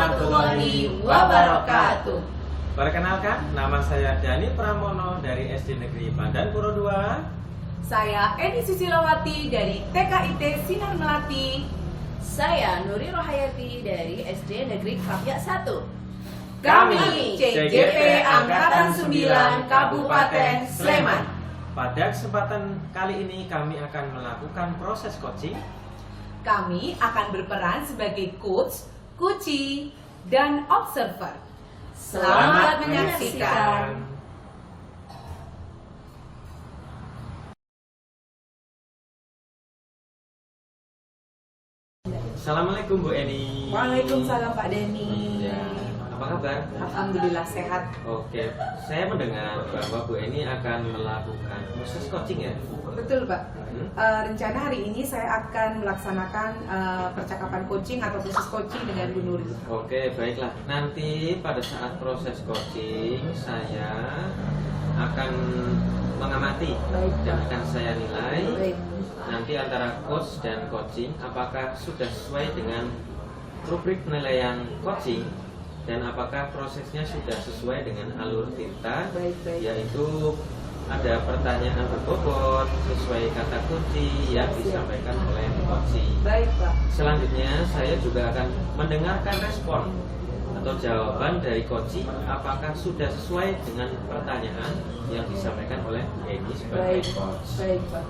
warahmatullahi wabarakatuh. Perkenalkan, nama saya Dani Pramono dari SD Negeri Pandanpuro 2. Saya Eni Susilawati dari TKIT Sinar Melati. Saya Nuri Rohayati dari SD Negeri Krapyak 1. Kami CGP Angkatan 9 Kabupaten Sleman. Pada kesempatan kali ini kami akan melakukan proses coaching. Kami akan berperan sebagai coach, coachee, dan observer. Selamat menyaksikan. Assalamualaikum Bu Eni. Waalaikumsalam Pak Denny. Ya, apa kabar? Alhamdulillah sehat. Oke, saya mendengar bahwa Bu Eni akan melakukan proses coaching ya? Betul Pak. Rencana hari ini saya akan melaksanakan percakapan coaching atau proses coaching dengan Bu Nuri. Oke, baiklah. Nanti pada saat proses coaching saya akan mengamati dan akan saya nilai. Baik. Nanti antara coach dan coaching apakah sudah sesuai dengan rubrik penilaian coaching dan apakah prosesnya sudah sesuai dengan alur tinta, Baik. yaitu ada pertanyaan berbobot sesuai kata kunci yang disampaikan oleh coaching. Baik Pak. Selanjutnya saya juga akan mendengarkan respon atau jawaban dari coaching apakah sudah sesuai dengan pertanyaan yang disampaikan oleh Bu Eni sebagai Baik. coach. Baik Pak.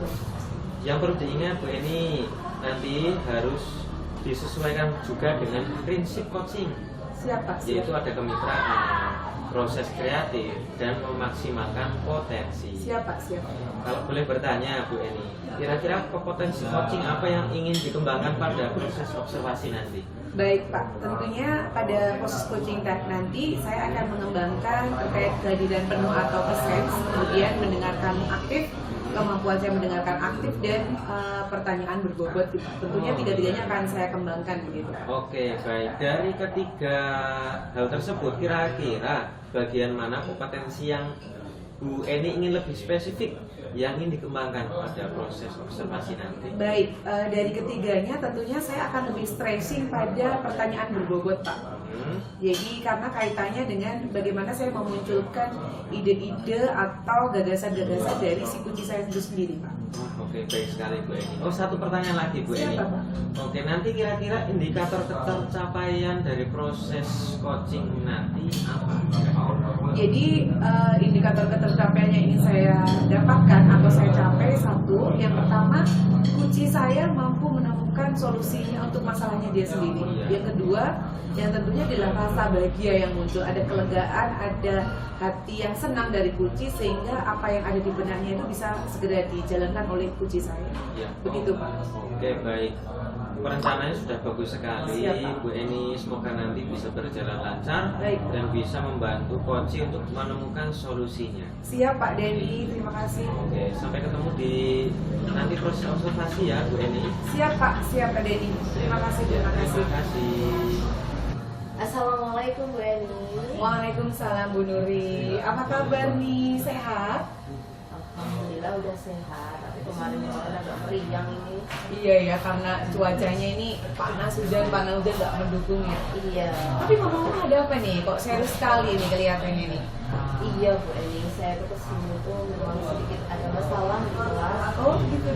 Yang perlu diingat Bu Eni, nanti harus disesuaikan juga dengan prinsip coaching, Siapa? yaitu ada kemitraan, proses kreatif, dan memaksimalkan potensi. Siapa? Kalau boleh bertanya Bu Eni, kira-kira potensi coaching apa yang ingin dikembangkan pada proses observasi nanti? Baik Pak, tentunya pada proses coaching nanti saya akan mengembangkan terkait kehadiran penuh atau presence, kemudian mendengarkan aktif, kemampuan saya mendengarkan aktif, dan pertanyaan berbobot. Tentunya tiga-tiganya akan saya kembangkan begitu. Oke, baik. Dari ketiga hal tersebut, kira-kira bagian mana kompetensi yang Bu Eni ingin lebih spesifik yang ingin dikembangkan pada proses observasi nanti? Baik, dari ketiganya tentunya saya akan lebih stressing pada pertanyaan berbobot Pak. Jadi karena kaitannya dengan bagaimana saya memunculkan ide-ide atau gagasan-gagasan dari si kunci saya itu sendiri Pak. Oke, baik sekali Bu Eni. Oh, satu pertanyaan lagi Bu Eni. Siapa, Pak? Oke, nanti kira-kira indikator tercapaian dari proses coaching nanti apa? Jadi indikator ketercapaian yang ingin saya dapatkan atau saya capai satu, yang pertama kunci saya mampu menemukan solusinya untuk masalahnya dia sendiri. Yang kedua, yang tentunya adalah rasa bahagia yang muncul, ada kelegaan, ada hati yang senang dari kunci sehingga apa yang ada di benaknya itu bisa segera dijalankan oleh kunci saya. Ya. Begitu Pak. Oke, baik. Perencanaannya sudah bagus sekali. Siap, Pak. Bu Eni, semoga nanti bisa berjalan lancar. Baik. Dan bisa membantu coach untuk menemukan solusinya. Siap Pak Denny, terima kasih. Oke, sampai ketemu di nanti proses observasi ya Bu Eni. Siap Pak Denny. Terima kasih. Terima kasih. Assalamualaikum Bu Eni. Waalaikumsalam Bu Nuri. Apa kabar nih? Sehat? Alhamdulillah udah sehat. Tapi kemarin agak meriang ini. Iya ya, karena cuacanya ini panas hujan nggak mendukung ya. Iya. Tapi ngomong-ngomong ada apa nih? Kok serius sekali nih kelihatannya nih? Iya Bu Eni, saya tuh kesini tuh memang sedikit ada masalah di kelas Oh gitu.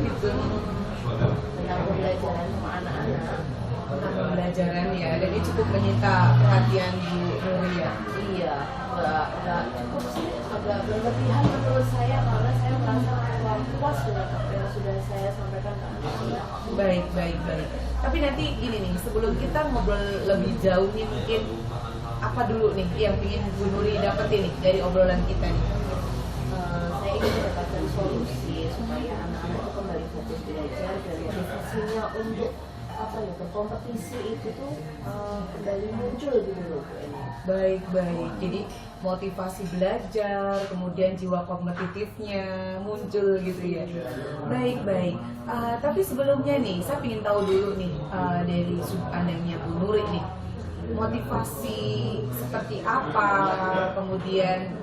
tentang pembelajaran sama anak-anak. Tentang pembelajaran ya, dan ini cukup menyita perhatian Bu Nuri ya. Iya, agak cukup sih, agak berlebihan menurut saya karena saya merasa kurang puas dengan apa yang sudah saya sampaikan ke anak-anak. Baik. Tapi nanti gini nih, sebelum kita ngobrol lebih jauh nih, mungkin apa dulu nih yang ingin Bu Nuri dapetin nih dari obrolan kita nih? Saya ingin mendapatkan solusi supaya anak-anak itu kembali fokus belajar dan motivasinya untuk berkompetisi itu tuh kembali muncul gitu loh Bu Eni. Baik. Jadi motivasi belajar, kemudian jiwa kompetitifnya muncul gitu ya. Baik. Tapi sebelumnya nih, saya ingin tahu dulu nih dari sudut pandangnya Bu Nuri nih. Motivasi seperti apa, kemudian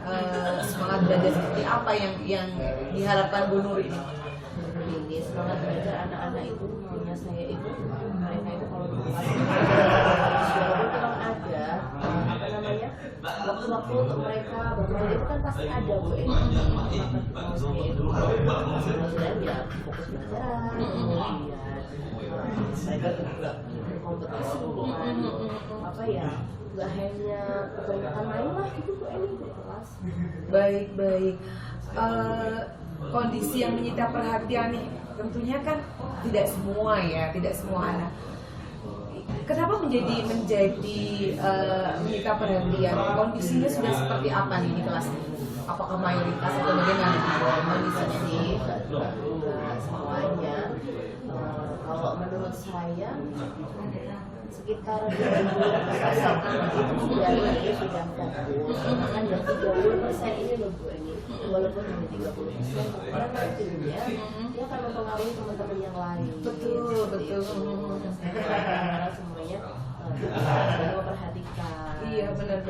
semangat belajar seperti apa yang diharapkan Bu Nuri ini? Ini semangat belajar anak-anak itu punya saya itu mereka itu kalau walaupun kurang ada waktu untuk mereka bekerja itu kan pasti ada Bu Eni. Maka saya itu kemudian ya fokus belajar, kemudian saya juga berkompetisi bukan apa ya, nggak hanya kebanyakan main lah gitu Bu Eni di kelas. Baik. Kondisi yang menyita perhatian nih tentunya kan tidak semua anak. Kenapa menjadi menyita perhatian? Kondisinya sudah seperti apa nih di kelas ini? Apakah mayoritas atau bagaimana? Kondisi enggak semuanya. Kalau menurut saya sekitar 20% itu sudah bagus. Kan ya 30% ini loh Bu Eni. Walaupun hanya 30%, karena nantinya dia akan mempengaruhi teman-teman yang lain. Betul. Saya semuanya kita memperhatikan. Iya benar.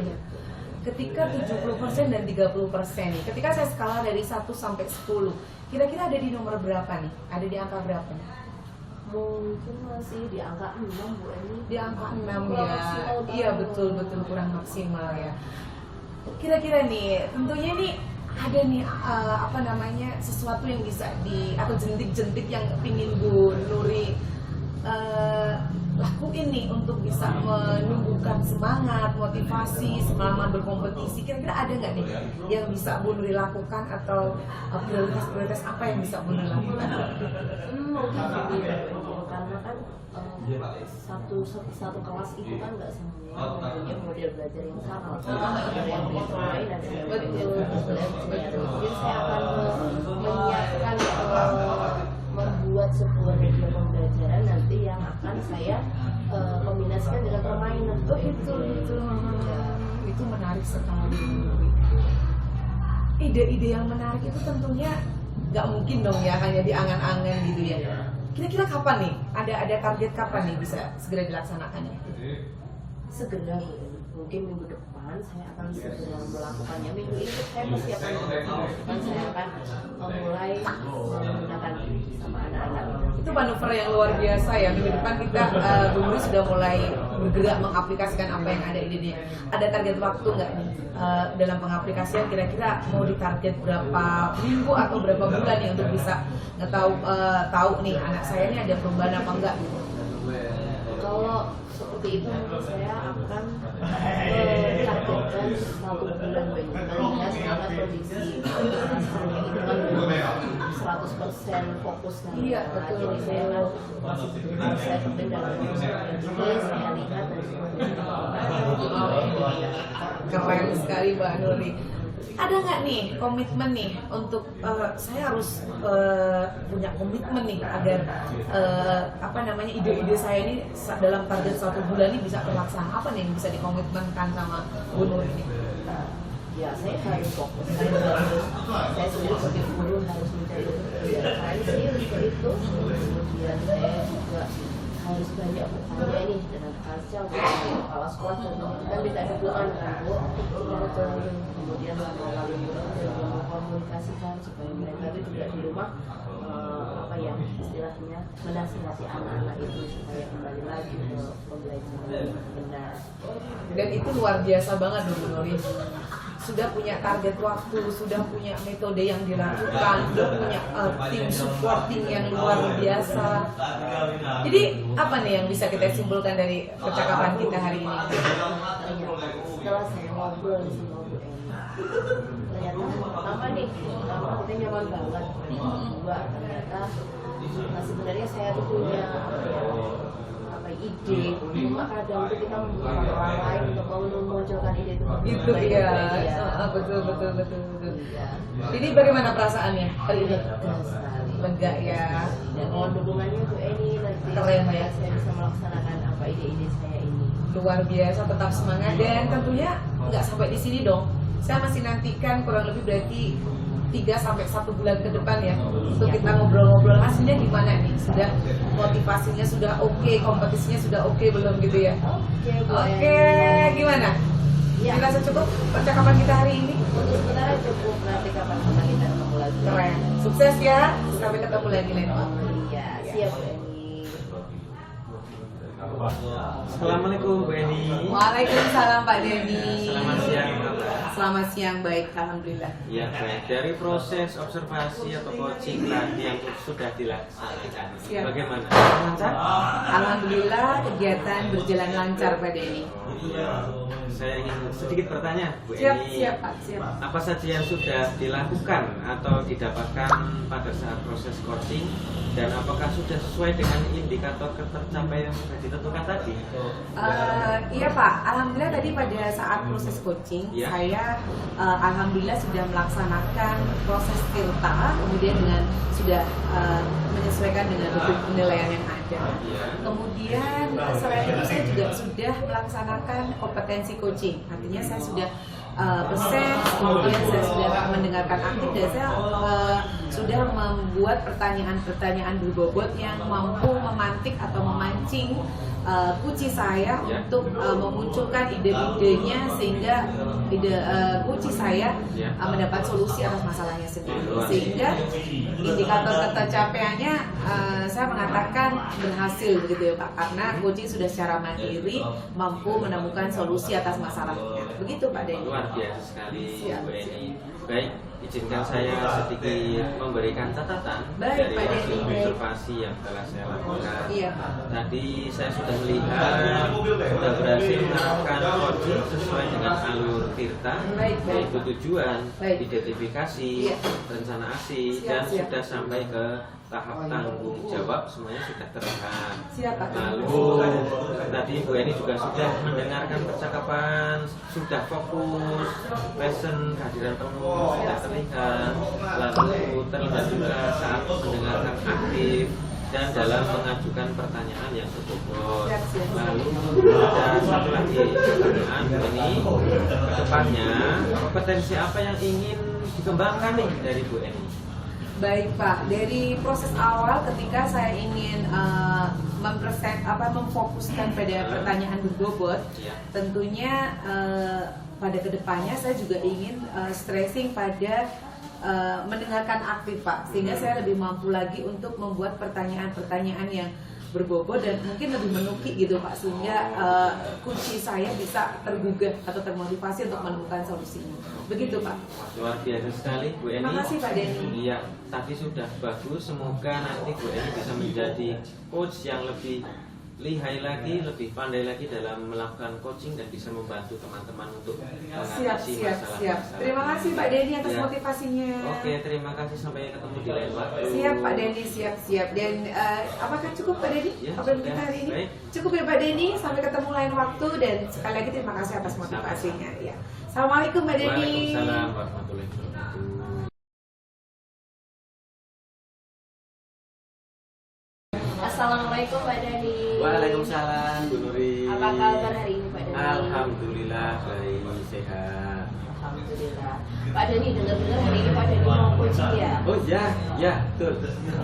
Ketika 70% dan 30%, ketika saya skala dari 1 sampai 10, kira-kira ada di nomor berapa nih? Ada di angka berapa nih? Mungkin masih di angka 6 Bu Eni. Di angka 6 kurang ya. maksimal Iya banget. betul kurang maksimal ya. Kira-kira nih, tentunya nih ada nih sesuatu yang bisa atau jentik-jentik yang pingin Bu Nuri lakuin nih untuk bisa menumbuhkan semangat, motivasi selama berkompetisi. Kira-kira ada nggak nih yang bisa Bu Nuri lakukan atau prioritas-prioritas apa yang bisa Bu Nuri lakukan? Karena kan satu kelas itu kan nggak semua mempunyai model belajar yang sama. Ada yang punya pemain dan yang mungkin saya akan menyiapkan membuat sebuah media pembelajaran nanti yang akan saya kombinasikan dengan permainan. Itu menarik sekali. Ide-ide yang menarik itu tentunya nggak mungkin dong ya hanya di angan-angan gitu ya. Kira-kira kapan nih? Ada target kapan nih bisa segera dilaksanakannya? Segera mungkin minggu depan saya akan segera melakukannya. Minggu ini saya persiapan minggu saya akan memulai menggunakan sama anak-anak. Itu manuver yang luar biasa ya. Minggu depan kita Bu Nuri sudah mulai bergerak mengaplikasikan apa yang ada idenya. Ada target waktu nggak nih dalam pengaplikasian? Kira-kira mau ditarget berapa minggu atau berapa bulan nih untuk bisa tahu nih anak saya ini ada perubahan apa enggak gitu? Kalau seperti itu saya akan targetkan 1 bulan mengingat sekarang kondisi rasanya itu kan 100% fokus kan. Iya, betul. Jadi saya kan masih saya penting dalam ini saya lihat dari Keren sekali Mbak Nuri. Ada nggak nih komitmen nih untuk saya harus punya komitmen nih agar ide-ide saya ini dalam target 1 bulan ini bisa terlaksana. Apa nih yang bisa dikomitmenkan sama Bu Nuri ini? Ya saya harus fokus, saya sendiri sebagai guru harus mencari referensi untuk itu. Kemudian saya juga harus banyak bertanya nih dengan kaca kepala sekolah dan kan minta dukungan kan Bu. Kemudian melalui komunikasikan supaya mereka itu juga di rumah istilahnya menasihati anak-anak itu supaya kembali lagi ke pembelajaran yang benar. Dan itu luar biasa banget Bu Nuri. Sudah punya target waktu, sudah punya metode yang dilakukan, sudah punya tim supporting yang luar biasa. Jadi apa nih yang bisa kita simpulkan dari percakapan kita hari ini? Setelah saya ngobrol sama Bu Eni, ternyata pertama kita nyaman banget. Kedua ternyata sebenarnya saya tuh punya ide, cuma kadang itu kita membuat orang lain untuk memunculkan ide itu ya. Betul. Jadi bagaimana perasaannya hari ini? Lega ya. Dan mohon dukungannya Bu Eni nanti Keren, supaya saya bisa melaksanakan ide-ide saya ini. Luar biasa, tetap semangat dan tentunya nggak sampai di sini dong. Saya masih nantikan kurang lebih berarti 3-1 bulan ke depan ya untuk kita ngobrol-ngobrol hasilnya gimana nih, sudah motivasinya sudah oke, kompetisinya sudah oke belum gitu ya? Oke, gimana? Ya. Dirasa cukup percakapan kita hari ini? Untuk sementara cukup, nanti kapan-kapan kita ketemu lagi. Keren, sukses ya, sampai ketemu lagi lain waktu. Iya, siap Bu Eni. Assalamualaikum Bu Eni. Waalaikumsalam Pak Denny. Selamat siang. selamat siang, baik, alhamdulillah. Ya, baik. Dari proses observasi atau coaching tadi yang sudah dilaksanakan, Siap. bagaimana? Lancar? Alhamdulillah kegiatan berjalan lancar Pak Denny. Iya. Saya ingin sedikit bertanya, Bu Siap, Eni. siap Pak, siap. Apa saja yang sudah dilakukan atau didapatkan pada saat proses coaching, dan apakah sudah sesuai dengan indikator ketercapaian yang sudah ditentukan tadi? Iya Pak, alhamdulillah tadi pada saat proses coaching Ya. saya alhamdulillah sudah melaksanakan proses filter, kemudian dengan sudah menyesuaikan dengan rubrik penilaian yang ada. Ya. Kemudian selain itu saya juga sudah melaksanakan kompetensi coaching, artinya saya sudah present, kemudian saya sudah mendengarkan aktif dan saya sudah membuat pertanyaan-pertanyaan berbobot yang mampu memantik atau memancing kuci saya Ya. untuk memunculkan ide-idenya sehingga kuci saya Ya. mendapat solusi atas masalahnya sendiri, Luar. sehingga indikator ketercapaiannya saya mengatakan berhasil begitu ya Pak, karena coaching sudah secara mandiri mampu menemukan solusi atas masalahnya, begitu Pak Denny. Luar biasa sekali, Siap, Bu Eni. Baik, izinkan saya sedikit memberikan catatan Baik, dari Pak hasil Denny, baik. observasi yang telah saya lakukan. Iya Pak. Tadi saya sudah melihat sudah berhasil menerapkan coaching sesuai dengan alur Tirta, Baik, baik. yaitu tujuan, Baik. identifikasi, Iya. rencana aksi, Siap, dan siap. sudah sampai ke tahap tanggung jawab, semuanya sudah terlihat. Siap Pak. Lalu tadi Bu Eni juga sudah mendengarkan percakapan, sudah fokus, present, kehadiran penuh sudah terlihat. Lalu terlihat juga saat mendengarkan aktif dan dalam mengajukan pertanyaan yang berbobot. Siap, siap. Lalu ada satu lagi pertanyaan Bu Eni, kedepannya kompetensi apa yang ingin dikembangkan nih dari Bu Eni? Baik Pak, dari proses awal ketika saya ingin memfokuskan pada pertanyaan berbobot, Ya. tentunya pada kedepannya saya juga ingin stressing pada mendengarkan aktif Pak, sehingga saya lebih mampu lagi untuk membuat pertanyaan-pertanyaan yang berbobot dan mungkin lebih menukik gitu Pak, sehingga kunci saya bisa tergugah atau termotivasi untuk menemukan solusinya. Begitu Pak. Luar biasa sekali Bu Eni. Terima kasih, Pak Denny. Iya, tadi sudah bagus. Semoga nanti Bu Eni bisa menjadi coach yang lebih lihai lagi, lebih pandai lagi dalam melakukan coaching dan bisa membantu teman-teman untuk Siap, mengatasi siap, masalah-masalah. siap. Terima kasih Pak Denny atas Ya. motivasinya. Oke, terima kasih, sampai ketemu di lain waktu. Siap Pak Denny, siap, siap. Dan apakah cukup Pak Denny? Ya, Obrolan sudah. kita hari ini? Baik. Cukup ya Pak Denny, sampai ketemu lain waktu dan sekali lagi terima kasih atas motivasinya. Ya. Assalamualaikum Pak Denny. Waalaikumsalam warahmatullahi wabarakatuh. Assalamualaikum Pak Dhani. Waalaikumsalam Bu Nuri. Apa kabar hari ini Pak Dhani? Alhamdulillah baik, sehat. Alhamdulillah. Pak Dhani, dengar-dengar hari ini Pak Dhani mau coaching ya? Oh ya, ya betul.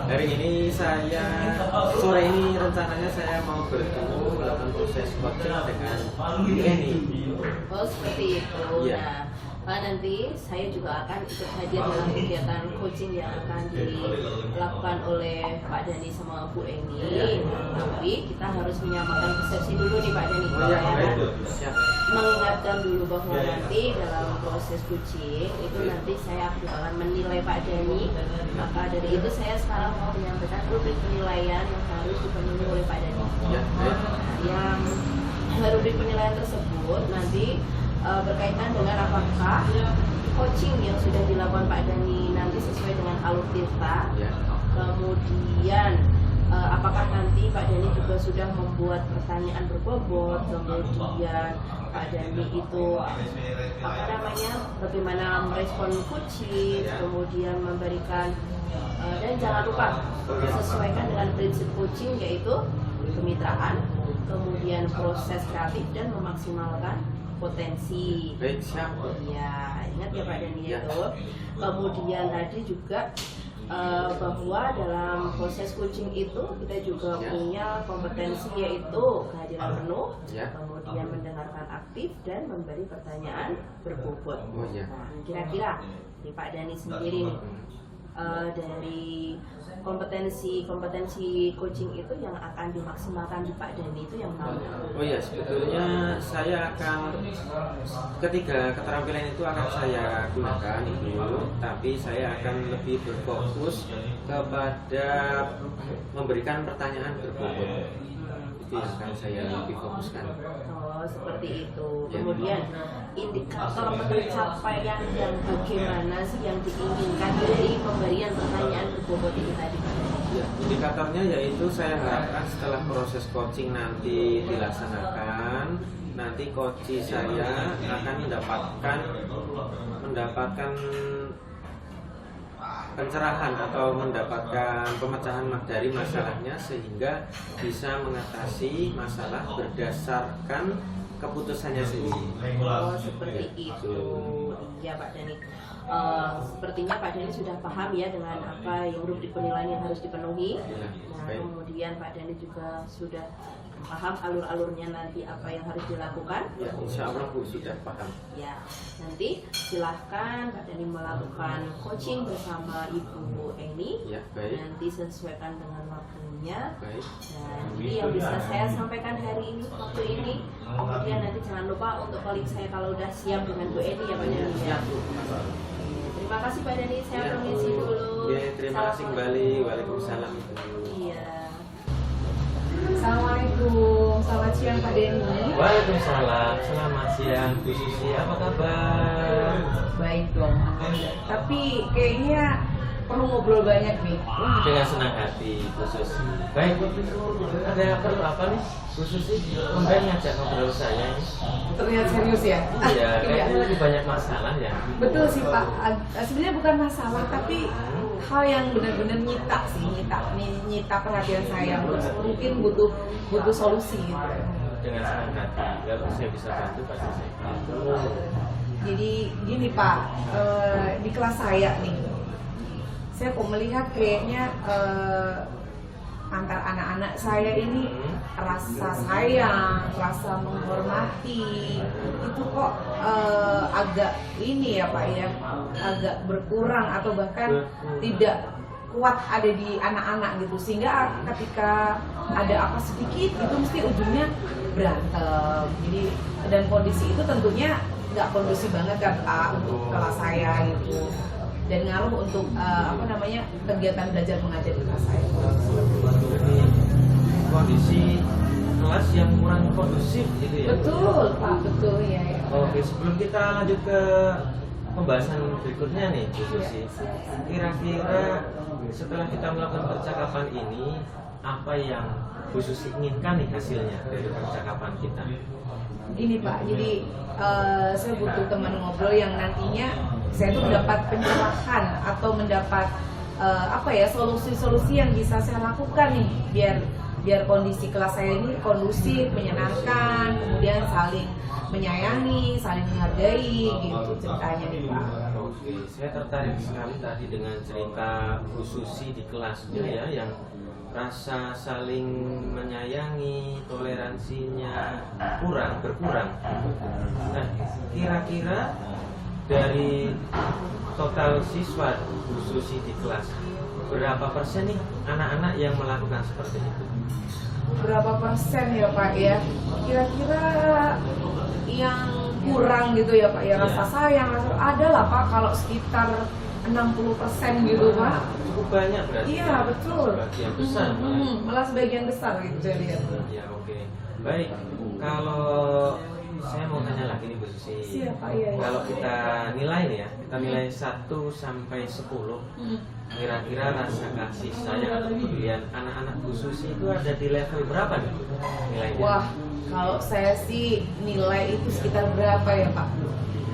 Hari ini saya sore ini rencananya saya mau bertemu melakukan proses coaching dengan Bu Eni. Oh seperti itu. Iya. Nah, Pak, nanti saya juga akan ikut hadir dalam kegiatan coaching yang akan dilakukan oleh Pak Dhani sama Bu Eni. Iya. Tapi kita harus menyamakan persepsi dulu nih Pak Dhani. Oh ya, bahwa baik. Siap. mengingatkan dulu bahwa Ya. nanti dalam proses coaching itu nanti saya akan menilai Pak Dhani. Maka dari itu saya sekarang mau menyampaikan rubrik penilaian yang harus dipenuhi oleh Pak Dhani. Ya, baik. Yang rubrik penilaian tersebut nanti berkaitan dengan apakah coaching yang sudah dilakukan Pak Dhani nanti sesuai dengan alur Tirta. Ya. Kemudian apakah nanti Pak Dhani juga sudah membuat pertanyaan berbobot, kemudian Pak Dhani itu bagaimana merespon coaching, kemudian memberikan dan jangan lupa sesuaikan dengan prinsip coaching yaitu kemitraan, kemudian proses kreatif dan memaksimalkan potensi. Baik, siap. Ya, ingat ya Pak Dhani Ya. itu. Kemudian tadi juga bahwa dalam proses coaching itu kita juga Ya. punya kompetensi yaitu kehadiran penuh, Ya. kemudian mendengarkan aktif dan memberi pertanyaan berbobot. Oh, ya. Nah, kira-kira di Pak Dhani sendiri nih, dari kompetensi coaching itu yang akan dimaksimalkan di Pak Dhani itu yang mana? Oh ya, sebetulnya saya akan ketiga keterampilan itu akan saya gunakan itu, tapi saya akan lebih berfokus kepada memberikan pertanyaan berbobot. Itu yang akan saya lebih fokuskan. Oh, seperti itu. Kemudian indikator pencapaian yang bagaimana sih yang diinginkan dari pemberian pertanyaan berbobot ini tadi? Ya, indikatornya yaitu saya harapkan setelah proses coaching nanti dilaksanakan, nanti coach saya akan mendapatkan pencerahan atau mendapatkan pemecahan dari masalahnya sehingga bisa mengatasi masalah berdasarkan keputusannya sendiri. Oh, seperti itu. Iya, Pak Dhani. Sepertinya Pak Dhani sudah paham ya dengan apa yang rubrik penilaian yang harus dipenuhi. Nah, kemudian Pak Dhani juga sudah paham alur-alurnya nanti apa yang harus dilakukan. Ya, insya Allah Bu sudah paham. Ya, nanti silahkan Pak Dhani melakukan coaching bersama Ibu Eni. Ya, baik. Nanti sesuaikan dengan waktunya. Baik. Dan ini yang bisa saya sampaikan hari ini, waktu ini. Kemudian nanti jangan lupa untuk calling saya kalau udah siap dengan Bu Eni ya Pak Dhani. Siap Bu. Terima kasih Pak Dhani, saya Ya. permisi dulu. Oke, terima kasih kembali. Waalaikumsalam. Iya. Assalamualaikum, selamat siang Pak Dhani. Waalaikumsalam. Selamat siang Bu Susi. Apa kabar? Baik dong. Tapi kayaknya perlu ngobrol banyak nih. Dengan senang hati Bu Susi. Baik, ada perlu apa nih Bu Susi? Mungkin ngajak ngobrol saya ini. Terlihat serius ya? Iya, kayaknya lagi banyak masalah ya. Betul sih Pak. Sebenarnya bukan masalah, tapi hal yang benar-benar nyita perhatian saya. Mungkin butuh solusi gitu. Dengan senang hati. Kalau saya bisa bantu pasti saya bantu. Jadi gini Pak, di kelas saya nih, saya kok melihat kayaknya antar anak-anak saya ini rasa sayang, rasa menghormati itu kok agak ini ya Pak ya, agak berkurang atau bahkan tidak kuat ada di anak-anak gitu, sehingga ketika ada apa sedikit itu mesti ujungnya berantem. Jadi dan kondisi itu tentunya nggak kondusif banget kan Pak untuk kelas saya gitu, dan ngaruh untuk kegiatan belajar mengajar di kelas saya. Kondisi kelas yang kurang kondusif gitu ya. Betul Pak, betul ya. Oke, sebelum kita lanjut ke pembahasan berikutnya nih Bu Susi, kira-kira setelah kita melakukan percakapan ini apa yang Bu Susi inginkan nih hasilnya dari percakapan kita? Gini Pak, jadi saya butuh teman ngobrol yang nantinya saya tuh mendapat pencerahan atau mendapat solusi-solusi yang bisa saya lakukan nih biar kondisi kelas saya ini kondusif, menyenangkan, kemudian saling menyayangi, saling menghargai gitu ceritanya nih Pak. Oke, saya tertarik sekali tadi dengan cerita Bu Susi di kelasnya ya, yang rasa saling menyayangi, toleransinya berkurang. Nah, kira-kira dari total siswa Bu Susi di kelas, berapa persen nih anak-anak yang melakukan seperti itu? Berapa persen ya Pak ya? Kira-kira yang kurang gitu ya Pak ya, rasa sayang, ada lah Pak kalau sekitar 60% gitu Pak. Cukup banyak berarti. Iya betul. Sebagian besar malah sebagian besar gitu saya lihat. Ya oke. Baik, kalau saya mau tanya lagi nih Bu Susi. Siapa ya? Kalau kita nilai nih ya, kita nilai 1 sampai 10. Kira-kira rasa kasih sayang atau kepedulian anak-anak Bu Susi itu ada di level berapa nih nilainya? Wah, kalau saya sih nilai itu sekitar berapa ya Pak?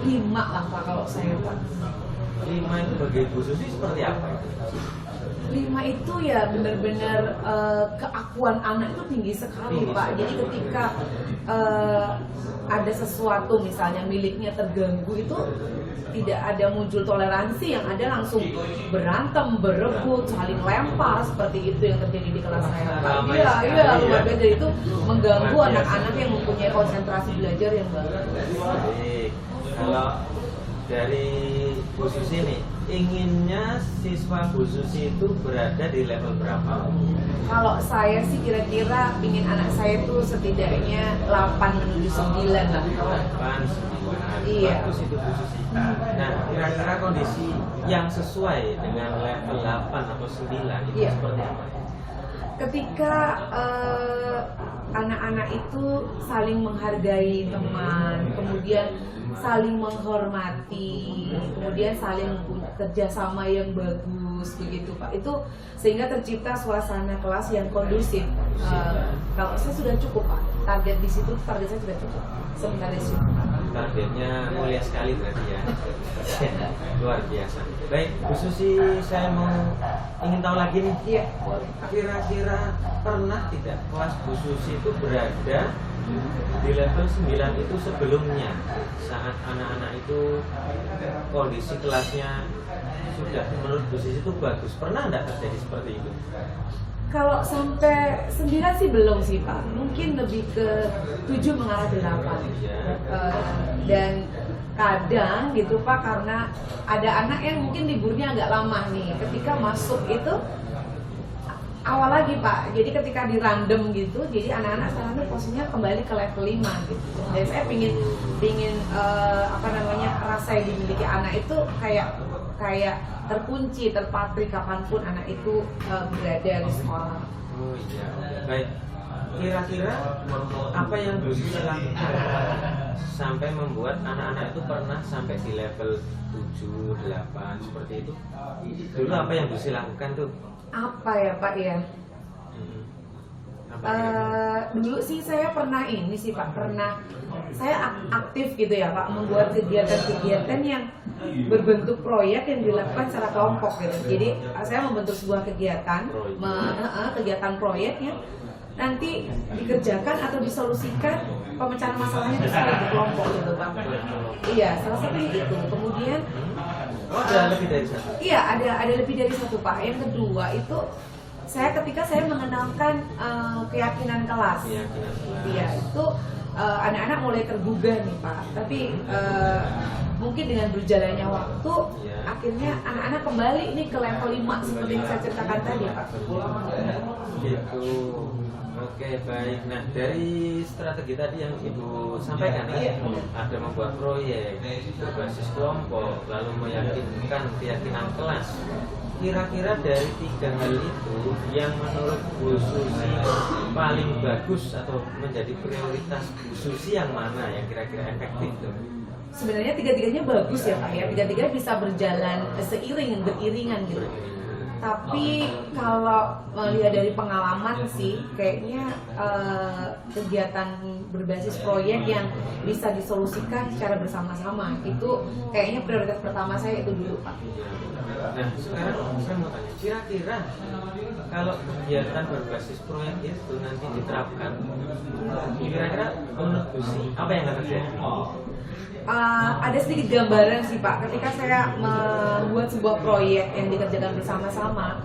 5 lah Pak kalau saya Pak. 5 itu bagi Bu Susi seperti apa itu? 5 itu ya benar-benar keakuan anak itu tinggi sekali Pak. Jadi ketika ada sesuatu misalnya miliknya terganggu itu tidak ada muncul toleransi, yang ada langsung berantem, berebut, saling lempar, seperti itu yang terjadi di kelas saya Pak. Iya, luar biasa. Jadi itu mengganggu anak-anak yang mempunyai konsentrasi belajar yang bagus. Baik, kalau dari Bu Susi nih, inginnya siswa Bu Susi itu berada di level berapa? Kalau saya sih kira-kira ingin anak saya tuh setidaknya 8 menuju 9 lah. 8, 9. Iya. Bagus itu Bu Susi. Nah, kira-kira kondisi yang sesuai dengan level 8 atau 9 itu Iya. seperti apa? Ketika anak-anak itu saling menghargai teman, kemudian saling menghormati, kemudian saling kerjasama yang bagus begitu Pak. Itu sehingga tercipta suasana kelas yang kondusif. Kalau saya sudah cukup Pak, target di situ target saya sudah cukup. Sebenarnya sih. Targetnya mulia sekali berarti ya. Luar biasa. Baik, Bu Susi, saya ingin tahu lagi nih. Iya. Kira-kira pernah tidak kelas Bu Susi itu berada di level 9 itu sebelumnya, saat anak-anak itu kondisi kelasnya sudah menurut Bu Susi itu bagus? Pernah enggak terjadi seperti itu? Kalau sampai 9 sih belum sih Pak. Mungkin lebih ke 7 mengarah 8. Dan kadang gitu Pak, karena ada anak yang mungkin liburnya agak lama nih. Ketika masuk itu awal lagi Pak. Jadi ketika di random gitu, jadi anak-anak sekarang tuh posisinya kembali ke level 5 gitu. Dan saya pingin rasa yang dimiliki anak itu kayak terkunci, terpatri kapanpun anak itu berada di sekolah. Oh iya, baik. Kira-kira apa yang Bu Susi lakukan sampai membuat anak-anak itu pernah sampai di level 7, 8 seperti itu? Dulu apa yang Bu Susi lakukan tuh? Apa ya Pak ya? Dulu sih saya pernah saya aktif gitu ya Pak, membuat kegiatan-kegiatan yang berbentuk proyek yang dilakukan secara kelompok gitu. Jadi saya membentuk sebuah kegiatan, kegiatan proyek yang nanti dikerjakan atau disolusikan pemecahan masalahnya di secara kelompok gitu Pak. Iya, salah satunya itu. Kemudian ada lebih dari satu? Iya, ada lebih dari satu Pak. Yang kedua itu ketika saya mengenalkan keyakinan kelas. Iya, itu anak-anak mulai tergugah nih Pak. Tapi mungkin dengan berjalannya waktu, akhirnya anak-anak kembali ini ke level 5 seperti yang saya ceritakan tadi Pak. Gitu. Oke, baik. Nah, dari strategi tadi yang Ibu sampaikan, ada membuat proyek berbasis kelompok, lalu meyakinkan keyakinan kelas. Kira-kira dari 3 hal itu yang menurut Bu Susi paling bagus atau menjadi prioritas Bu Susi yang mana yang kira-kira efektif tuh? Sebenarnya tiga-tiganya bagus ya Pak ya. Tiga-tiga bisa berjalan beriringan gitu. Tapi kalau melihat dari pengalaman sih, kayaknya kegiatan berbasis proyek yang bisa disolusikan secara bersama-sama itu kayaknya prioritas pertama saya itu dulu Pak. Nah, sekarang saya mau tanya, kira-kira kalau kegiatan berbasis proyek itu nanti diterapkan, kira-kira menurut Bu Susi apa yang akan terjadi? Ada sedikit gambaran sih Pak, ketika saya membuat sebuah proyek yang dikerjakan bersama-sama,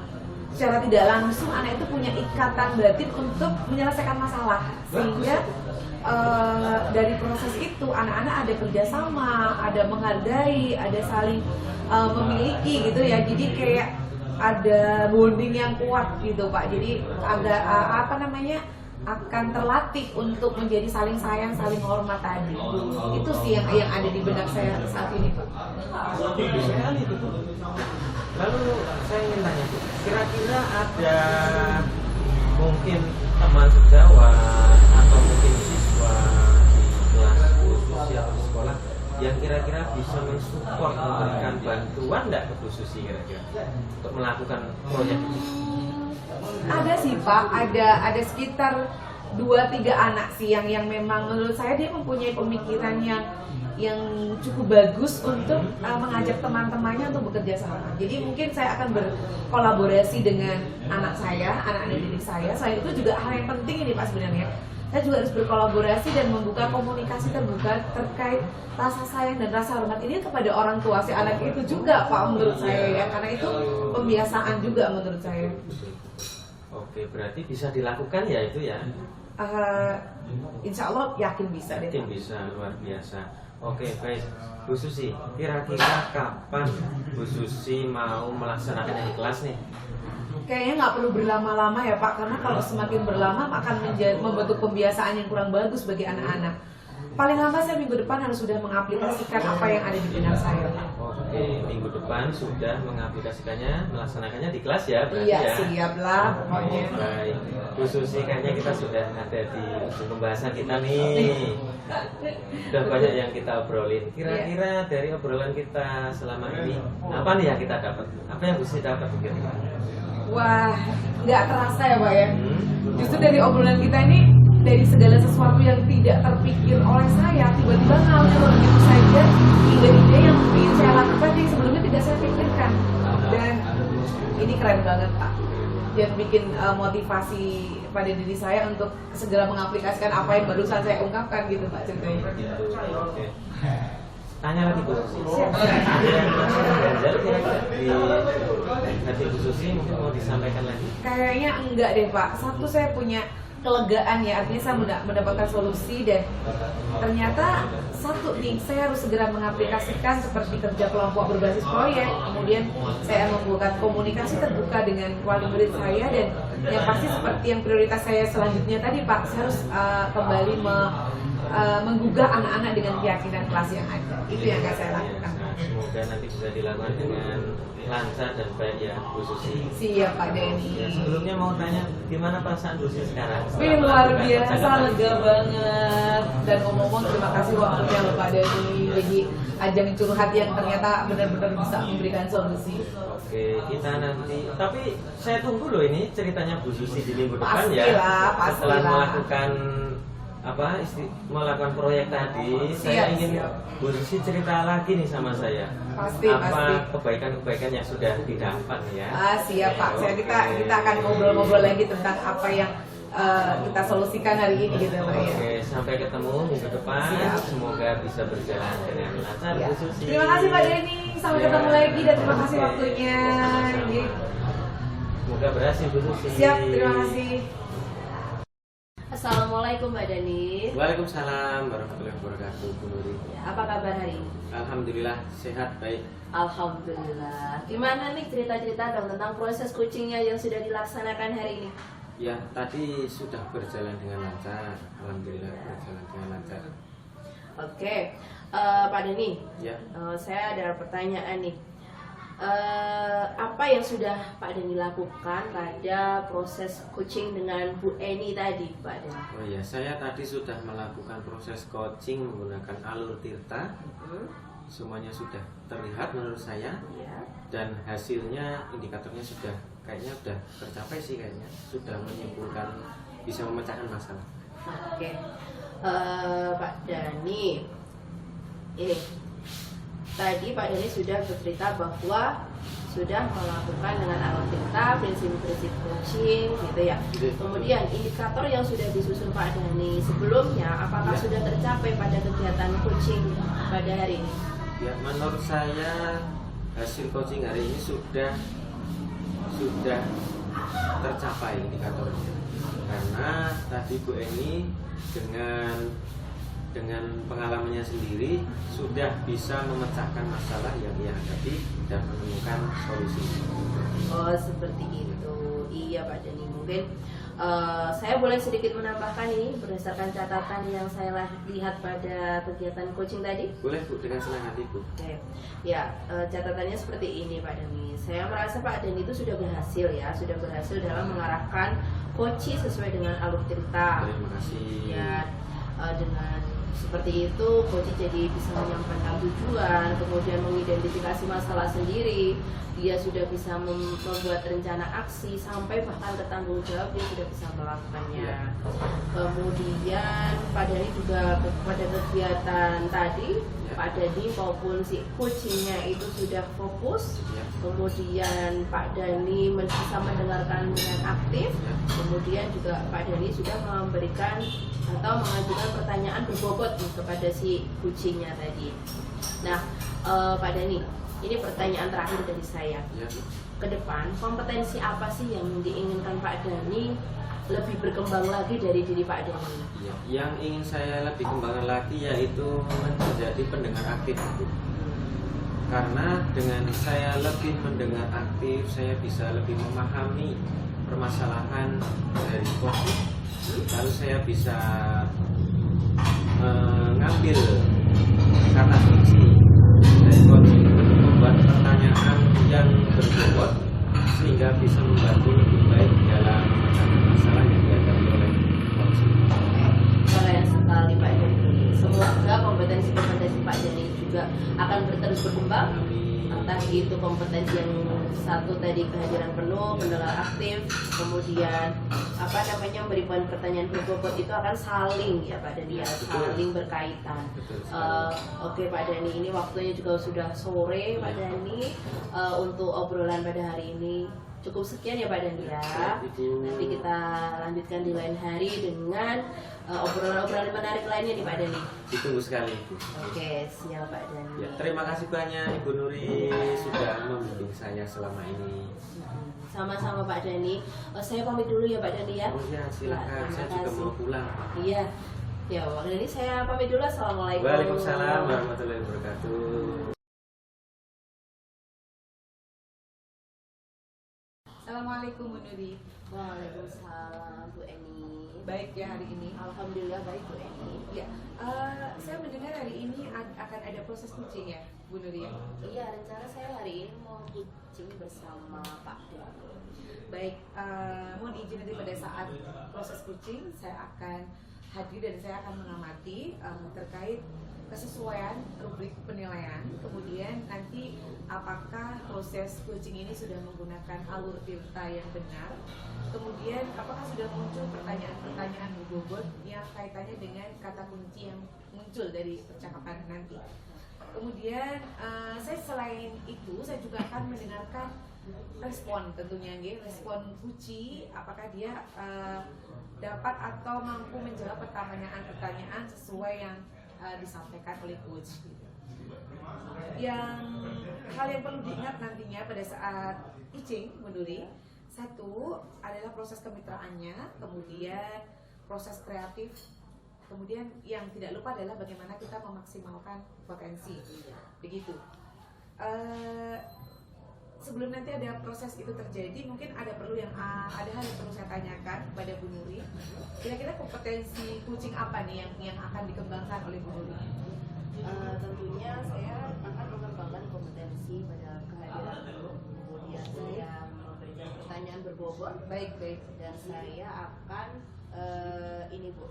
secara tidak langsung anak itu punya ikatan batin untuk menyelesaikan masalah, sehingga dari proses itu anak-anak ada kerjasama, ada menghargai, ada saling memiliki gitu ya. Jadi kayak ada bonding yang kuat gitu Pak. Jadi agak akan terlatih untuk menjadi saling sayang, saling hormat tadi. Itu sih yang ada di benak saya saat ini Pak. Sekali itu. Lalu saya ingin tanya, kira-kira ada mungkin teman sejawat atau mungkin siswa di kelas Bu Susi atau di sekolah yang kira-kira bisa mensupport, memberikan bantuan nggak ke Bu Susi kira-kira untuk melakukan proyek ini? Ada sih Pak, ada sekitar 2-3 anak sih yang memang menurut saya dia mempunyai pemikiran yang cukup bagus untuk mengajak teman-temannya untuk bekerja sama. Jadi mungkin saya akan berkolaborasi dengan anak-anak didik saya. Selain itu juga hal yang penting ini Pak sebenarnya. Saya juga harus berkolaborasi dan membuka komunikasi terbuka terkait rasa sayang dan rasa hormat ini kepada orang tua si anak itu juga Pak menurut saya ya, karena itu pembiasaan juga menurut saya. Oke, berarti bisa dilakukan ya itu ya? Insya Allah yakin bisa deh. Yakin bisa, luar biasa. Oke, baik. Bu Susi, kira-kira kapan Bu Susi mau melaksanakan yang di kelas nih? Kayaknya nggak perlu berlama-lama ya Pak, karena kalau semakin berlama akan membentuk pembiasaan yang kurang bagus bagi anak-anak. Paling lama saya minggu depan harus sudah mengaplikasikan apa yang ada di benak saya. Oke, minggu depan sudah mengaplikasikannya, melaksanakannya di kelas ya berarti Iya, ya? siap lah pokoknya. Baik, Bu Susi kayaknya kita sudah ada di ujung pembahasan kita nih. Sudah banyak yang kita obrolin. Kira-kira dari obrolan kita selama ini, apa nih yang kita dapat? Apa yang Bu Susi dapat kira-kira? Wah, nggak terasa ya Pak ya. Hmm? Justru dari obrolan kita ini, dari segala sesuatu yang tidak terpikir oleh saya, tiba-tiba ngalir begitu saja ide-ide yang ingin saya lakukan yang sebelumnya tidak saya pikirkan. Dan ini keren banget Pak. Dan bikin motivasi pada diri saya untuk segera mengaplikasikan apa yang barusan saya ungkapkan gitu Pak ceritanya. Oke. Tanya lagi Bu Susi. Ada yang masih ganjal kira-kira di hati Bu Susi mungkin mau disampaikan lagi? Kayaknya enggak deh Pak. Satu, saya punya kelegaan ya, artinya saya mendapatkan solusi. Dan ternyata satu nih, saya harus segera mengaplikasikan seperti kerja kelompok berbasis proyek. Kemudian saya membuat komunikasi terbuka dengan wali murid saya. Dan yang pasti seperti yang prioritas saya selanjutnya tadi Pak, saya harus kembali menggugah anak-anak dengan keyakinan kelas yang ada. Itu yang akan saya lakukan. Nah, semoga nanti bisa dilakukan dengan lancar dan baik ya Bu Susi. Siap Pak Denny. Ya, sebelumnya mau tanya gimana perasaan Bu Susi sekarang? Wih, luar biasa, lega banget. Dan ngomong-ngomong terima kasih waktunya loh Pak Denny. Jadi ajang curhat yang ternyata benar-benar bisa memberikan solusi. Oke, kita nanti. Tapi saya tunggu loh ini ceritanya Bu Susi di minggu depan Pastilah, ya. pastilah. Setelah melakukan melakukan proyek tadi, saya ingin Bu Susi cerita lagi nih sama saya. Pasti, apa pasti. kebaikan-kebaikan yang sudah didapat ya? Siap Pak. Oke. Kita akan ngobrol-ngobrol lagi tentang apa yang kita solusikan hari ini gitu Pak ya. Oke, sampai ketemu minggu depan. Siap. Semoga bisa berjalan dengan lancar Ya. Bu Susi. Terima kasih Pak Denny. Sampai Ya. ketemu lagi dan terima kasih Oke. waktunya. Sama-sama. Semoga berhasil Bu Susi. Siap, terima kasih. Assalamualaikum Mbak Dani. Waalaikumsalam warahmatullahi wabarakatuh Bu Nuri. Ya, apa kabar hari ini? Alhamdulillah sehat baik. Alhamdulillah. Gimana nih cerita-cerita dong tentang proses coachingnya yang sudah dilaksanakan hari ini? Ya, tadi sudah berjalan dengan lancar. Alhamdulillah berjalan dengan lancar. Oke, Pak Dani, Ya, saya ada pertanyaan nih. Apa yang sudah Pak Dani lakukan pada proses coaching dengan Bu Eni tadi, Pak Dani? oh ya, saya tadi sudah melakukan proses coaching menggunakan alur tirta. Semuanya sudah terlihat menurut saya Ya. dan hasilnya indikatornya sudah kayaknya sudah tercapai sih kayaknya. Sudah menyimpulkan bisa memecahkan masalah. Oke, Pak Dani, ini tadi Pak Dani sudah bercerita bahwa sudah melakukan dengan alur tirta, prinsip-prinsip coaching, gitu ya. Kemudian indikator yang sudah disusun Pak Dani sebelumnya, apakah Ya. sudah tercapai pada kegiatan coaching pada hari ini? Ya, menurut saya hasil coaching hari ini sudah tercapai indikatornya. Karena tadi Bu Eni dengan pengalamannya sendiri sudah bisa memecahkan masalah yang ia hadapi dan menemukan solusi. Oh, seperti itu. Iya Pak Dani, mungkin saya boleh sedikit menambahkan ini berdasarkan catatan yang saya lihat pada kegiatan coaching tadi. Boleh Bu, dengan senang hati Bu. Oke, ya catatannya seperti ini Pak Dani. Saya merasa Pak Dani itu sudah berhasil ya, sudah berhasil dalam mengarahkan coaching sesuai dengan alur cerita. Terima kasih. Ya, dengan seperti itu coaching jadi bisa menyampaikan tujuan, kemudian mengidentifikasi masalah sendiri. Dia sudah bisa membuat rencana aksi sampai bahkan ke tanggung jawab dia sudah bisa melakukannya. Ya. Kemudian Pak Dani juga pada kegiatan tadi Ya. Pak Dani maupun si coachingnya itu sudah fokus. Ya. Kemudian Pak Dani bisa mendengarkan dengan aktif. Ya. Kemudian juga Pak Dani sudah memberikan atau mengajukan pertanyaan berbobot nih kepada si coachingnya tadi. Nah, Pak Dani, ini pertanyaan terakhir dari saya. Ya. Ke depan, kompetensi apa sih yang diinginkan Pak Dani lebih berkembang lagi dari diri Pak Dani? Ya, yang ingin saya lebih kembangkan lagi yaitu menjadi pendengar aktif, Bu. Karena dengan saya lebih mendengar aktif, saya bisa lebih memahami permasalahan dari COVID, lalu saya bisa mengambil kata kunci dari COVID untuk membuat pertanyaan yang berbobot sehingga bisa membantu lebih baik dalam mengatasi masalah yang dihadapi oleh konsumen. Keren sekali Pak Dani. Semoga kompetensi-kompetensi Pak Dani juga akan terus berkembang. Entah itu kompetensi yang satu tadi kehadiran penuh, pendengar aktif, kemudian memberikan pertanyaan berbobot itu akan saling ya Pak Dani ya, saling berkaitan. Oke Pak Dani, ini waktunya juga sudah sore Pak Dani. Untuk obrolan pada hari ini cukup sekian ya Pak Dani ya. Nanti kita lanjutkan di lain hari dengan obrolan-obrolan menarik lainnya nih Pak Dani. Ditunggu sekali. Oke, siap Pak Dani. Ya, terima kasih banyak Ibu Nuri sudah membimbing saya selama ini. Sama-sama Pak Dani. Saya pamit dulu ya Pak Dani ya. Oh ya, silakan. Terima Saya juga kasih. mau pulang. Iya. Ya Pak Dani, saya pamit dulu. Assalamualaikum. Waalaikumsalam warahmatullahi wabarakatuh. Assalamualaikum Bu Nuri. Waalaikumsalam Bu Eni. Baik ya hari ini. Alhamdulillah baik Bu Eni. Ya, saya mendengar hari ini akan ada proses kucing ya, Bu Nuri ya. Iya, rencana saya hari ini mau kucing bersama Pak Dani. Baik, mohon izin nanti pada saat proses kucing saya akan hadir dan saya akan mengamati terkait kesesuaian rubrik penilaian, kemudian nanti apakah proses kucing ini sudah menggunakan alur filter yang benar, kemudian apakah sudah muncul pertanyaan-pertanyaan berbobot yang kaitannya dengan kata kunci yang muncul dari percakapan nanti. Kemudian saya selain itu saya juga akan mendengarkan respon tentunya respon kuci, apakah dia dapat atau mampu menjawab pertanyaan-pertanyaan sesuai yang disampaikan oleh coach. Hal yang perlu diingat nantinya pada saat pitching, Bu Nuri, satu adalah proses kemitraannya, kemudian proses kreatif, kemudian yang tidak lupa adalah bagaimana kita memaksimalkan potensi. Begitu. Sebelum nanti ada proses itu terjadi, mungkin ada hal yang perlu saya tanyakan kepada Bu Nuri. Kira-kira kompetensi kucing apa nih yang akan dikembangkan oleh Bu Nuri? Tentunya saya akan mengembangkan kompetensi pada kehadiran penuh, kemudian saya memberikan pertanyaan berbobot, Baik. dan saya akan ini Bu,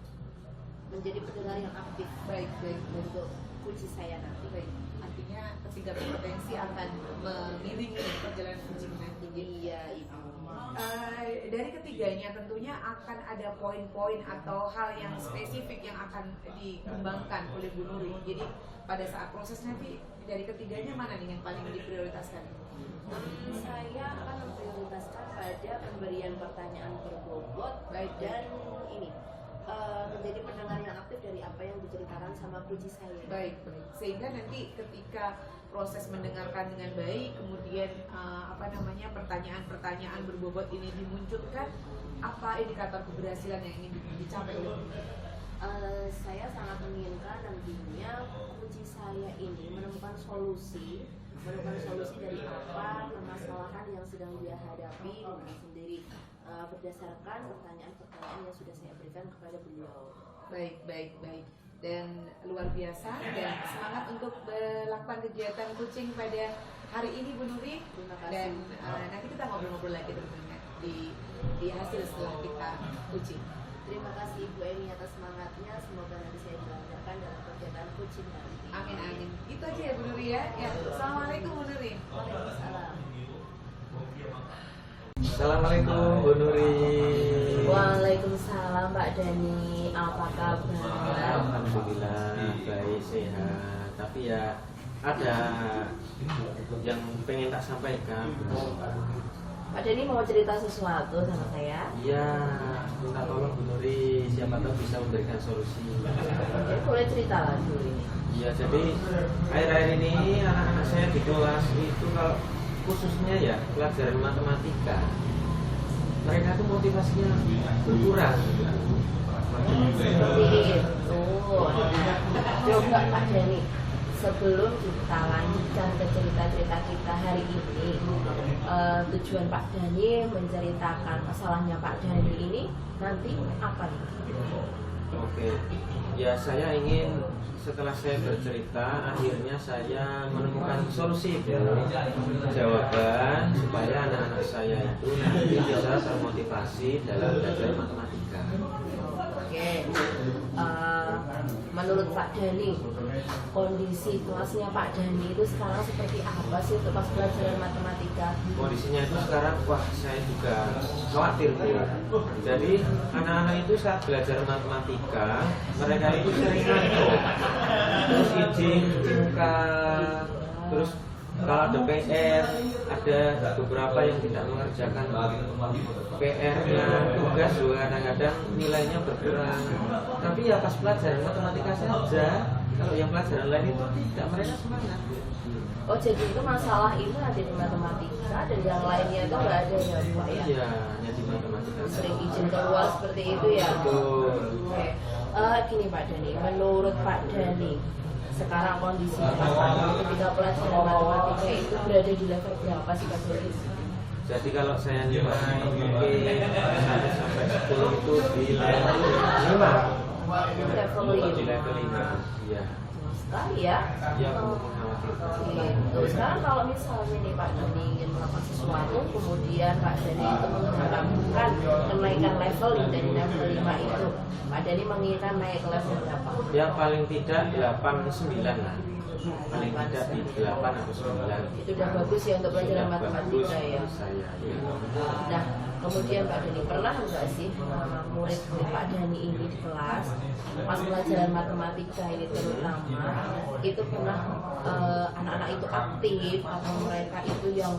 menjadi pendengar yang aktif. Baik. Untuk kunci saya nanti. Baik. Artinya ketiga kompetensi akan mengiringi perjalanan kucing nanti. Iya Ibu. Dari ketiganya tentunya akan ada poin-poin atau hal yang spesifik yang akan dikembangkan oleh Bu Nuri. Jadi pada saat proses nanti dari ketiganya mana nih yang paling diprioritaskan? Saya akan memprioritaskan pada pemberian pertanyaan berbobot. Baik. Dan ini menjadi pendengar yang aktif dari apa yang diceritakan sama kunci saya. Baik. Sehingga nanti ketika proses mendengarkan dengan baik, kemudian pertanyaan-pertanyaan berbobot ini dimunculkan, apa indikator keberhasilan yang ingin dicapai oleh Bu Nuri? Saya sangat menginginkan nantinya kunci saya ini menemukan solusi dari apa permasalahan yang sedang dia hadapi dengan sendiri, berdasarkan pertanyaan-pertanyaan yang sudah saya berikan kepada beliau. Baik. Dan luar biasa, dan semangat untuk melakukan kegiatan kucing pada hari ini Bu Nuri. Terima kasih. Dan nanti kita ngobrol-ngobrol lagi tentunya di hasil setelah kita kucing. Terima kasih Ibu Eni atas semangatnya. Semoga nanti saya dilancarkan dalam kegiatan kucing nanti. Amin. Itu aja ya Bu Nuri ya. Assalamualaikum Bu Nuri. Waalaikumsalam. Assalamualaikum Bu Nuri. Waalaikumsalam Pak Dani. Apa kabar? Alhamdulillah baik, sehat. Tapi ya ada yang pengen tak sampaikan. Pak Dani mau cerita sesuatu sama saya? Iya, minta tolong Bu Nuri, siapa tahu bisa memberikan solusi. Oke, boleh cerita lah dulu ini. Iya, jadi akhir-akhir ini anak-anak saya di kelas itu kalau khususnya ya pelajaran matematika mereka tuh motivasinya kurang. Seperti itu. Coba Pak Dhani, sebelum kita lanjutkan ke cerita-cerita kita hari ini, tujuan Pak Dhani menceritakan masalahnya Pak Dhani ini nanti apa nih? Oke, ya saya ingin setelah saya bercerita, akhirnya saya menemukan solusi jawaban supaya anak-anak saya itu nanti bisa termotivasi dalam belajar matematika. Oke, menurut Pak Dhani, kondisi kelasnya Pak Dhani itu sekarang seperti apa sih untuk pas pelajaran matematika? Kondisinya itu sekarang, wah saya juga khawatir Bu. Jadi anak-anak itu saat belajar matematika, mereka itu sering ngantuk, terus izin muka, terus kalau ada PR, ada beberapa yang tidak mengerjakan PR-nya, tugas juga kadang-kadang nilainya berkurang. Tapi ya pas pelajaran matematika saja, kalau yang pelajaran lain itu tidak, mereka semangat. Oh, jadi itu masalah itu ada di matematika dan yang lainnya itu nggak ada ya Pak ya? Iya, hanya di matematika. Sering izin keluar seperti itu ya? Betul. Oke, gini Pak Dhani, menurut Pak Dhani sekarang kondisinya Pak Dhani ketika pelajaran matematika itu berada di level berapa sih Pak Dhani? Jadi kalau saya nilai mungkin 1 sampai 10 itu di level 5. Level Di 5. level 5. Iya. Sekali ya? Iya, Bu, mengkhawatirkan. Gitu. Sekarang kalau misalnya nih Pak Dhani ingin melakukan sesuatu, kemudian Pak Dhani itu mengharapkan kenaikan level dari level 5 itu, Pak Dhani menginginkan naik ke level berapa? Ya paling tidak 8 ke 9 lah. Paling tidak di 8 atau 9. Itu udah bagus ya untuk pelajaran Sudah matematika bagus ya. menurut saya. Ya. Nah, kemudian Pak Dhani pernah nggak sih murid-murid Pak Dhani ini di kelas pas pelajaran matematika ini terutama itu pernah anak-anak itu aktif atau mereka itu yang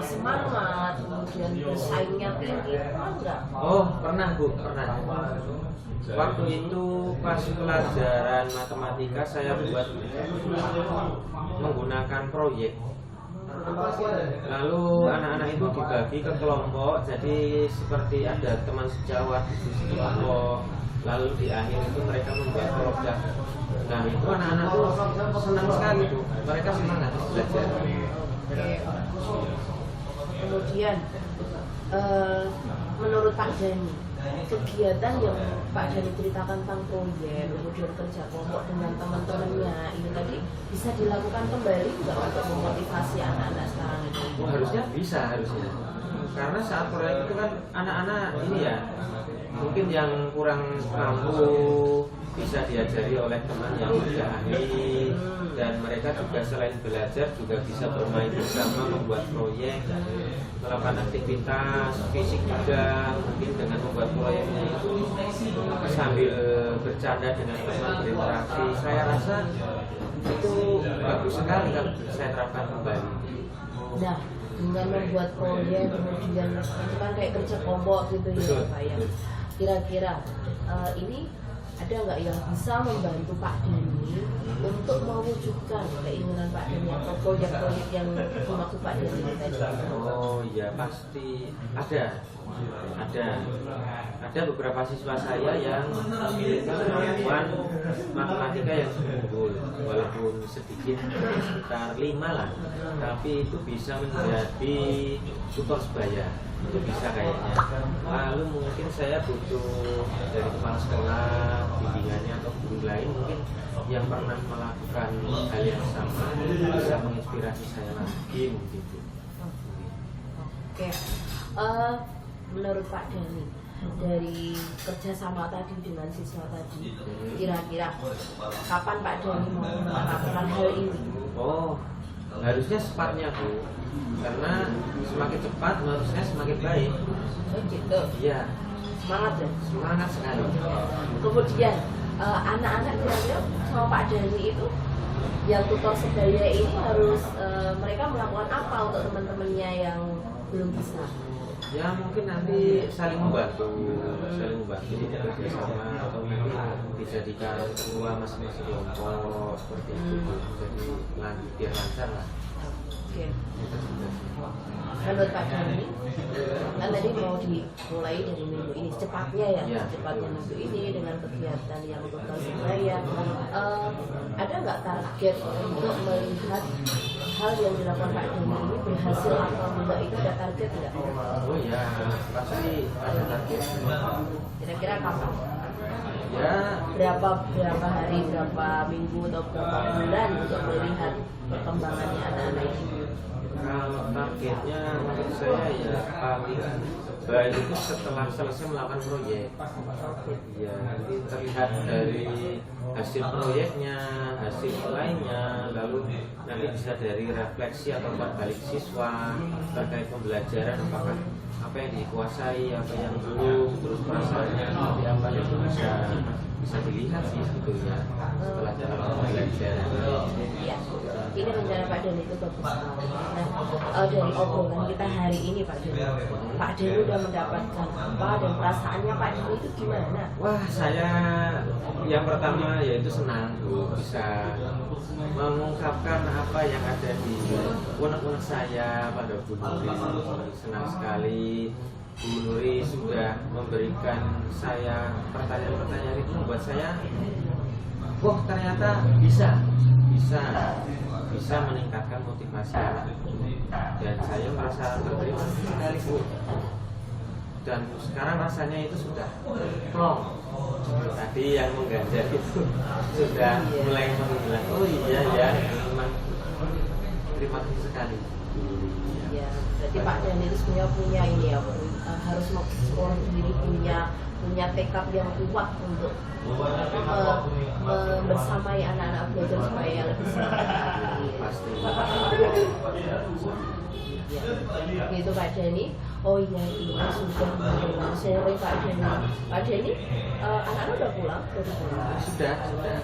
semangat kemudian bersaingnya tinggi, pernah nggak? Oh, pernah Bu, pernah. Waktu itu pas pelajaran matematika saya buat menggunakan proyek. Lalu anak-anak itu dibagi ke kelompok, jadi seperti ada teman sejawat di kelompok. Lalu di akhir itu mereka membuat produk. Nah itu anak-anak tuh senang sekali tuh, mereka semangat belajar. Oke. Kemudian menurut Pak Dhani, kegiatan yang Pak Dhani ceritakan tentang proyek, kemudian kerja kelompok dengan teman-temannya ini tadi bisa dilakukan kembali nggak untuk memotivasi anak-anak sekarang ini? Oh, harusnya bisa, harusnya. Karena saat proyek itu kan anak-anak ini ya, mungkin yang kurang mampu bisa diajari oleh teman yang sudah ahli, dan mereka juga selain belajar juga bisa bermain bersama, membuat proyek, melakukan aktivitas fisik juga, mungkin dengan membuat proyeknya itu sambil bercanda dengan teman, berinteraksi. Saya rasa itu bagus sekali kalau saya terapkan kembali. Nah, dengan membuat proyek kemudian itu kan kayak kerja kelompok gitu ya Pak ya. Kira-kira ini ada nggak yang bisa membantu Pak Dhani untuk mewujudkan keinginan Pak Dhani atau proyek-proyek yang dimaksud Pak Dhani tadi? Oh iya, pasti ada beberapa siswa saya yang memiliki kemampuan matematika yang unggul, walaupun sedikit sekitar 5 lah, tapi itu bisa menjadi tutor sebaya, itu bisa kayaknya. Lalu mungkin saya butuh dari kepala sekolah, bimbingannya atau guru lain mungkin yang pernah melakukan hal yang sama bisa menginspirasi saya lagi mungkin. Oke, menurut Pak Dhani dari kerjasama tadi dengan siswa tadi, kira-kira kapan Pak Dhani mau menerapkan hal ini? Oh, harusnya secepatnya Bu, karena semakin cepat harusnya semakin baik. Oh gitu. Iya, Semangat ya. semangat sekali. Kemudian anak-anak kira-kira sama Pak Dhani itu yang tutor sebaya ini harus mereka melakukan apa untuk teman-temannya yang belum bisa? Ya mungkin nanti saling membantu bekerja sama, atau nanti dijadikan ketua masing-masing kelompok seperti itu. Jadi biar lancar lah. Oke. Menurut Pak Dhani, kan tadi mau dimulai dari minggu ini secepatnya ya, Ya. secepatnya minggu ini dengan kegiatan yang untuk Persebaya. Ada nggak target untuk melihat hal yang dilakukan Pak Dhani ini berhasil atau enggak, itu ada target nggak? Oh ya, pasti ada target. Kira-kira kapan? Ya, Berapa hari, berapa minggu atau berapa bulan untuk melihat perkembangannya anak-anak ini? kalau targetnya menurut saya ya paling baik itu setelah selesai melakukan proyek. Ya, nanti terlihat dari hasil proyeknya, hasil nilainya, lalu nanti bisa dari refleksi atau balik siswa terkait pembelajaran, apakah apa yang dikuasai, apa yang belum, terus perasaannya seperti apa, itu bisa dilihat sih sebetulnya setelah jalan pembelajaran. Ya, ini rencana Pak Dhani itu bagus sekali. Nah, dari obrolan kita hari ini Pak Dhani udah mendapatkan apa dan perasaannya Pak Dhani itu gimana? Wah, saya yang pertama yaitu senang bisa mengungkapkan apa yang ada di unek-unek saya pada Bu Nuri. Senang sekali Bu Nuri sudah memberikan saya pertanyaan-pertanyaan itu membuat saya, wah ternyata bisa meningkatkan motivasi anak itu, dan saya merasa berterima kasih sekali Bu. Dan sekarang rasanya itu sudah plong. Tadi yang mengganjal itu sudah mulai menghilang. Oh iya ya, memang terima kasih sekali. Ya, berarti Pak Dhani itu sebenarnya punya ini ya, harus sekolah sendiri punya tekad yang kuat untuk bersamai anak-anak belajar supaya lebih semangat. Pasti. Ya, gitu Pak Dhani. Oh iya, ini sudah mendengar sharing Pak Dhani. Pak Dhani, anak-anak udah pulang? Sudah. Ya.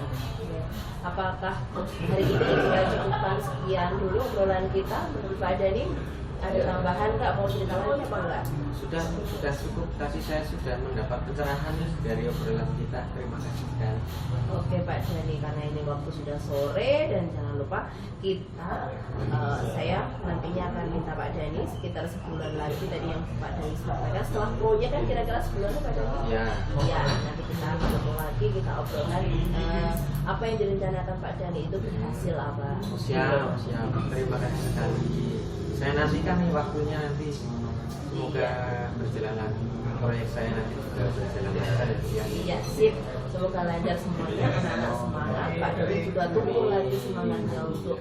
Apakah hari ini kita cukupkan sekian dulu obrolan kita? Menurut Pak Dhani, ada tambahan nggak, mau cerita lagi apa enggak? Sudah cukup. Tadi saya sudah mendapat pencerahan dari obrolan kita. Terima kasih sekali. Oke Pak Dhani, karena ini waktu sudah sore dan jangan lupa saya nantinya akan minta Pak Dhani sekitar sebulan lagi tadi yang Pak Dhani sampaikan setelah proyek kan kira-kira sebulan Pak Dhani? Ya. Ya, nanti kita ketemu lagi, kita obrolan apa yang direncanakan Pak Dhani itu berhasil apa? Siap. Terima kasih sekali. Saya nantikan nih waktunya nanti. Semoga berjalan lancar. Proyek saya nanti juga berjalan lancar ya. Iya, sip. Semoga lancar semuanya, anak-anak semangat. Pak Dhani juga tunggu lagi semangatnya untuk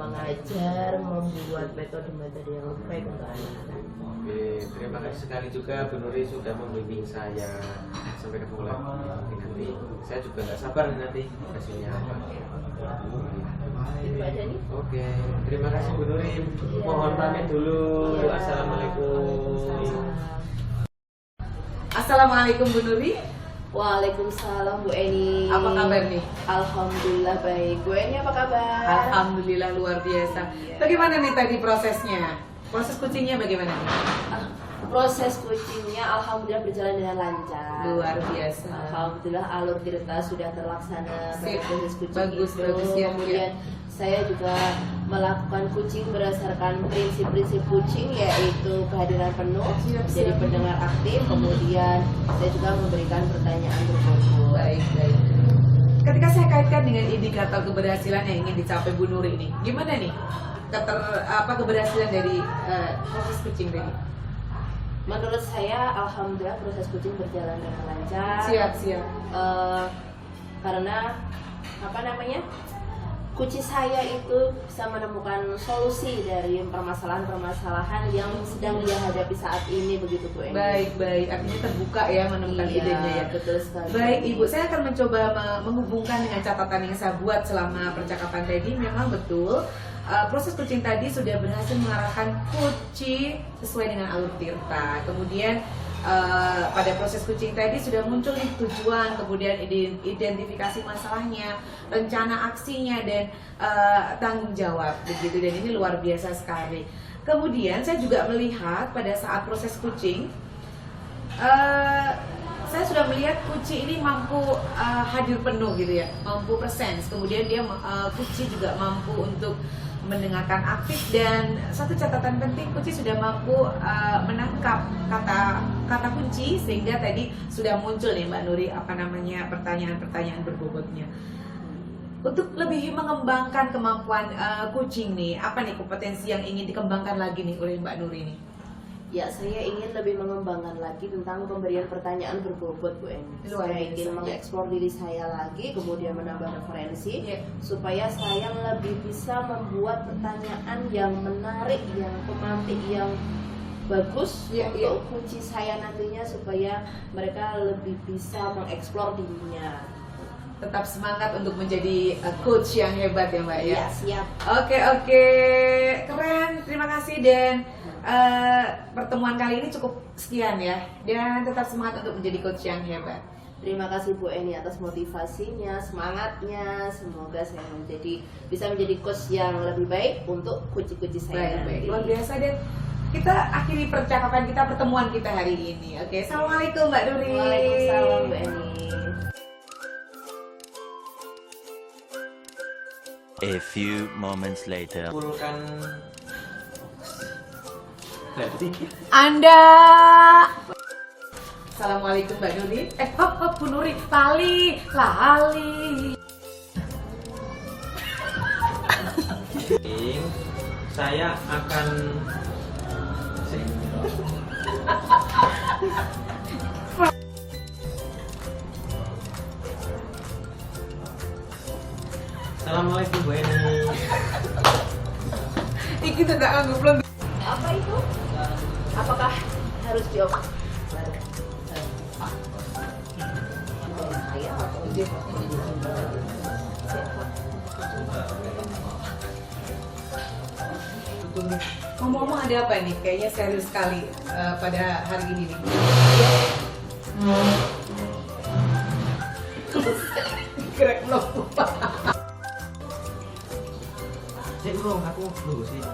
mengajar, membuat metode-metode yang lebih baik untuk anak-anak. Oke, terima kasih sekali juga Bu Nuri sudah membimbing saya. Sampai ketemu lagi nanti. Saya juga nggak sabar nanti hasilnya apa. Itu Pak Dhani. Oke, terima kasih Bu Nuri. Mohon pamit dulu. Assalamualaikum. Assalamualaikum Bu Nuri. Waalaikumsalam Bu Eni. Apa kabar nih? Alhamdulillah baik. Bu Eni apa kabar? Alhamdulillah luar biasa. Bagaimana nih tadi prosesnya? Proses kucingnya bagaimana nih? Proses coachingnya alhamdulillah berjalan dengan lancar. Luar biasa. Alhamdulillah alur cerita sudah terlaksana. Sip. Proses coaching Bagus, itu. bagus, ya, Kemudian saya juga melakukan coaching berdasarkan prinsip-prinsip coaching, yaitu kehadiran penuh, Siap, jadi siap. pendengar aktif. Kemudian saya juga memberikan pertanyaan berfokus. Baik. Ketika saya kaitkan dengan indikator keberhasilan yang ingin dicapai Bu Nuri ini, gimana nih? Keberhasilan dari proses coaching tadi? Menurut saya alhamdulillah proses coaching berjalan dengan lancar. Siap. Karena kunci saya itu bisa menemukan solusi dari permasalahan-permasalahan yang sedang dia hadapi saat ini, begitu Bu Eni. Baik, artinya terbuka ya menemukan idenya ya. Betul sekali. Baik Ibu, saya akan mencoba menghubungkan dengan catatan yang saya buat selama percakapan tadi. Memang betul proses coaching tadi sudah berhasil mengarahkan Kuci sesuai dengan alur Tirta. Kemudian pada proses coaching tadi sudah muncul nih tujuan, kemudian identifikasi masalahnya, rencana aksinya, dan tanggung jawab begitu. Dan ini luar biasa sekali. Kemudian saya juga melihat pada saat proses coaching, saya sudah melihat Kuci ini mampu hadir penuh gitu ya, mampu presence. Kemudian dia Kuci juga mampu untuk mendengarkan aktif, dan satu catatan penting, kucing sudah mampu menangkap kata kunci, sehingga tadi sudah muncul nih Mbak Nuri pertanyaan-pertanyaan berbobotnya. Untuk lebih mengembangkan kemampuan kucing nih, apa nih kompetensi yang ingin dikembangkan lagi nih oleh Mbak Nuri nih? Ya, saya ingin lebih mengembangkan lagi tentang pemberian pertanyaan berbobot, Bu Eni. Luar Saya biasa, ingin ya. mengeksplor diri saya lagi, kemudian menambah referensi, supaya saya lebih bisa membuat pertanyaan yang menarik, yang pemantik, yang bagus untuk kunci saya nantinya, supaya mereka lebih bisa mengeksplor dirinya. Tetap semangat untuk menjadi coach yang hebat ya Mbak ya. Ya, siap. Oke, keren, terima kasih, dan pertemuan kali ini cukup sekian ya, dan tetap semangat untuk menjadi coach yang hebat. Terima kasih Bu Eni atas motivasinya, semangatnya. Semoga saya bisa menjadi coach yang lebih baik untuk kunci-kunci saya. Baik, luar biasa, dan kita akhiri pertemuan kita hari ini. Oke, assalamualaikum Mbak Nuri. Waalaikumsalam Bu Eni. A few moments later. Kumpulkan berarti Anda. Assalamualaikum Mbak Nuri. Bu Nuri, lali. saya akan Assalamualaikum Bu Eni. Iki tuh gak nganggup belum. Apa itu? Apakah harus jawab? Saya atau dia? Ngomong-ngomong, ada apa nih? Kayaknya serius sekali pada hari ini nih. Kerek belum. Cek bro, aku dulu sih.